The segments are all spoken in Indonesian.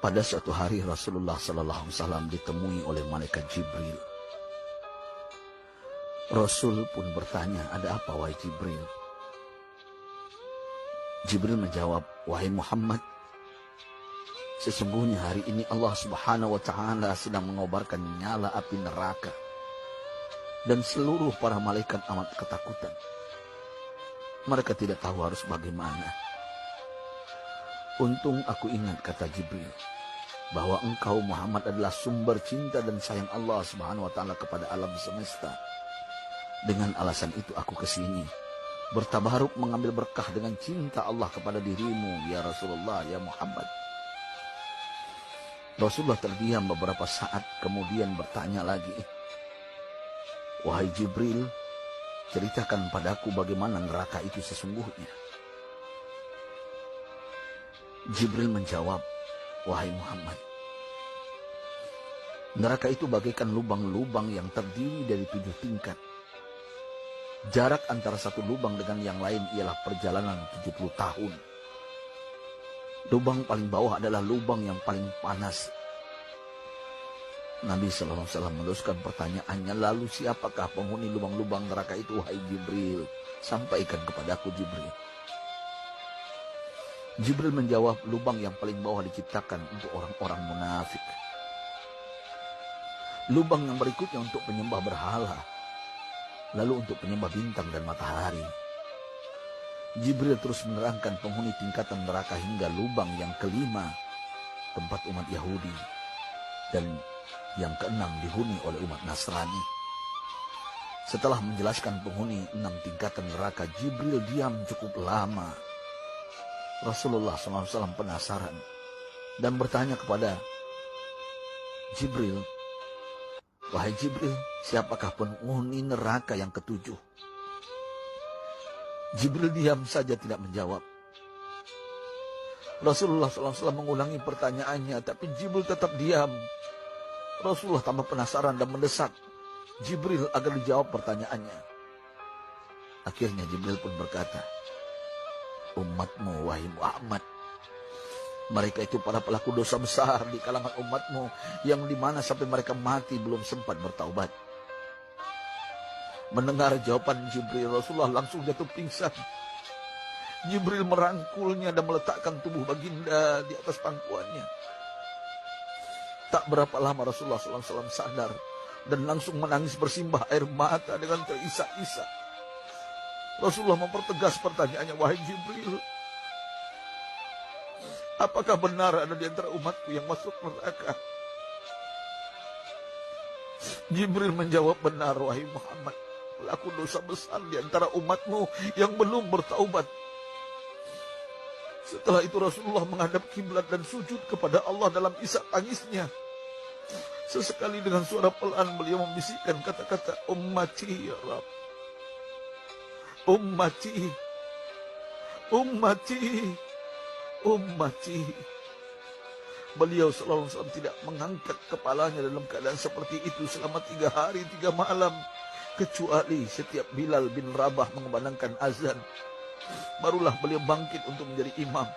Pada suatu hari Rasulullah SAW ditemui oleh malaikat Jibril. Rasul pun bertanya, ada apa wahai Jibril? Jibril menjawab, wahai Muhammad, sesungguhnya hari ini Allah Subhanahu wa Ta'ala sedang mengobarkan nyala api neraka, dan seluruh para malaikat amat ketakutan. Mereka tidak tahu harus bagaimana. Untung aku ingat, kata Jibril, bahwa engkau Muhammad adalah sumber cinta dan sayang Allah Subhanahu wa Ta'ala kepada alam semesta. Dengan alasan itu aku kesini, bertabaruk mengambil berkah dengan cinta Allah kepada dirimu, ya Rasulullah, ya Muhammad. Rasulullah terdiam beberapa saat, kemudian bertanya lagi, wahai Jibril, ceritakan padaku bagaimana neraka itu sesungguhnya. Jibril menjawab, wahai Muhammad, neraka itu bagaikan lubang-lubang yang terdiri dari 7 tingkat. Jarak antara satu lubang dengan yang lain ialah perjalanan 70 tahun. Lubang paling bawah adalah lubang yang paling panas. Nabi SAW meneruskan pertanyaannya, lalu siapakah penghuni lubang-lubang neraka itu, wahai Jibril? Sampaikan kepadaku, Jibril. Jibril menjawab, lubang yang paling bawah diciptakan untuk orang-orang munafik. Lubang yang berikutnya untuk penyembah berhala, lalu untuk penyembah bintang dan matahari. Jibril terus menerangkan penghuni tingkatan neraka hingga lubang yang kelima, tempat umat Yahudi, dan yang keenam dihuni oleh umat Nasrani. Setelah menjelaskan penghuni 6 tingkatan neraka, Jibril diam cukup lama. Rasulullah SAW penasaran dan bertanya kepada Jibril, wahai Jibril, siapakah penghuni neraka yang ke-7? Jibril diam saja tidak menjawab. Rasulullah SAW mengulangi pertanyaannya, tapi Jibril tetap diam. Rasulullah tambah penasaran dan mendesak Jibril agar dijawab pertanyaannya. Akhirnya Jibril pun berkata, umatmu wahai Muhammad, mereka itu para pelaku dosa besar di kalangan umatmu, yang dimana sampai mereka mati belum sempat bertaubat. Mendengar jawaban Jibril, Rasulullah langsung jatuh pingsan. Jibril merangkulnya dan meletakkan tubuh baginda di atas pangkuannya. Tak berapa lama Rasulullah SAW sadar dan langsung menangis bersimbah air mata dengan terisak-isak. Rasulullah mempertegas pertanyaannya, wahai Jibril, apakah benar ada di antara umatku yang masuk neraka? Jibril menjawab, benar wahai Muhammad, pelaku dosa besar di antara umatmu yang belum bertaubat. Setelah itu Rasulullah menghadap kiblat dan sujud kepada Allah dalam isak tangisnya. Sesekali dengan suara pelan beliau membisikkan kata-kata, ummati ya Rabb, ummati, ummati, ummati. Beliau SAW tidak mengangkat kepalanya dalam keadaan seperti itu selama 3 hari 3 malam, kecuali setiap Bilal bin Rabah mengumandangkan azan, barulah beliau bangkit untuk menjadi imam,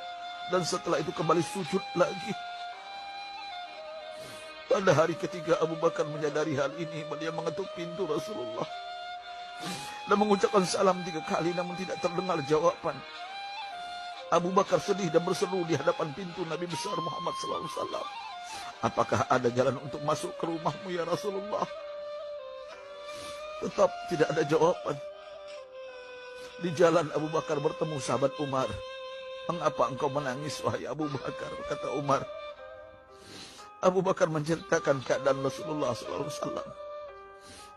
dan setelah itu kembali sujud lagi. Pada hari ketiga Abu Bakar menyadari hal ini, beliau mengetuk pintu Rasulullah dan mengucapkan salam 3 kali, namun tidak terdengar jawaban. Abu Bakar sedih dan berseru di hadapan pintu Nabi besar Muhammad SAW. Apakah ada jalan untuk masuk ke rumahmu ya Rasulullah? Tetap tidak ada jawaban. Di jalan Abu Bakar bertemu sahabat Umar. Mengapa engkau menangis wahai Abu Bakar? Kata Umar. Abu Bakar menceritakan keadaan Rasulullah SAW.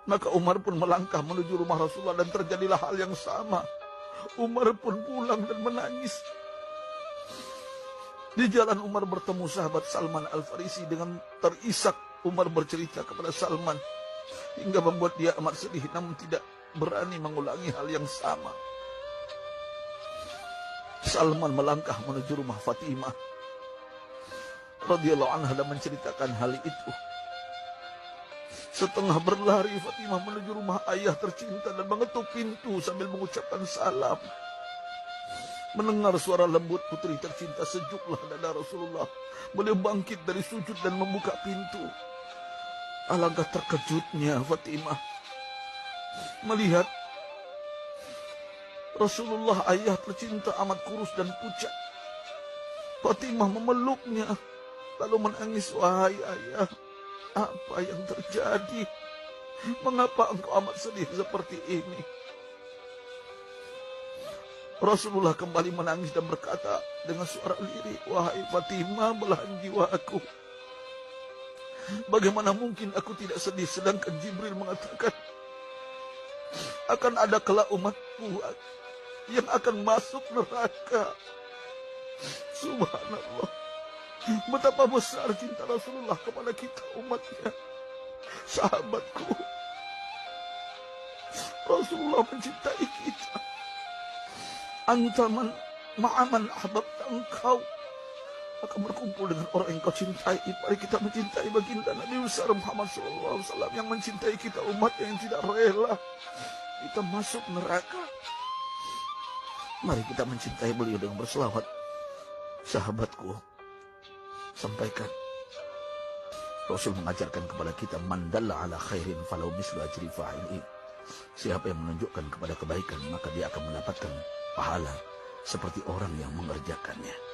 Maka Umar pun melangkah menuju rumah Rasulullah dan terjadilah hal yang sama. Umar pun pulang dan menangis. Di jalan Umar bertemu sahabat Salman Al-Farisi. Dengan terisak Umar bercerita kepada Salman hingga membuat dia amat sedih, namun tidak berani mengulangi hal yang sama. Salman melangkah menuju rumah Fatimah radhiyallahu anha dan menceritakan hal itu. Setengah berlari Fatimah menuju rumah ayah tercinta dan mengetuk pintu sambil mengucapkan salam. Mendengar suara lembut putri tercinta, sejuklah dada Rasulullah. Beliau bangkit dari sujud dan membuka pintu. Alangkah terkejutnya Fatimah melihat Rasulullah, ayah tercinta, amat kurus dan pucat. Fatimah memeluknya lalu menangis. Wahai ayah, apa yang terjadi? Mengapa engkau amat sedih seperti ini? Rasulullah kembali menangis dan berkata dengan suara lirik, wahai Fatimah, belahan jiwa aku. Bagaimana mungkin aku tidak sedih sedangkan Jibril mengatakan akan ada kelak umatku yang akan masuk neraka. Subhanallah, betapa besar cinta Rasulullah kepada kita umatnya. Sahabatku, Rasulullah mencintai kita. Antaman ma'aman ahbabta, engkau akan berkumpul dengan orang yang kau cintai. Mari kita mencintai baginda Nabi besar Muhammad SAW yang mencintai kita, umat yang tidak rela kita masuk neraka. Mari kita mencintai beliau dengan berselawat. Sahabatku, sampaikan, Rasul mengajarkan kepada kita, man dalla ala khairin falau mislu ajri fa'ilin. Siapa yang menunjukkan kepada kebaikan, maka dia akan mendapatkan pahala seperti orang yang mengerjakannya.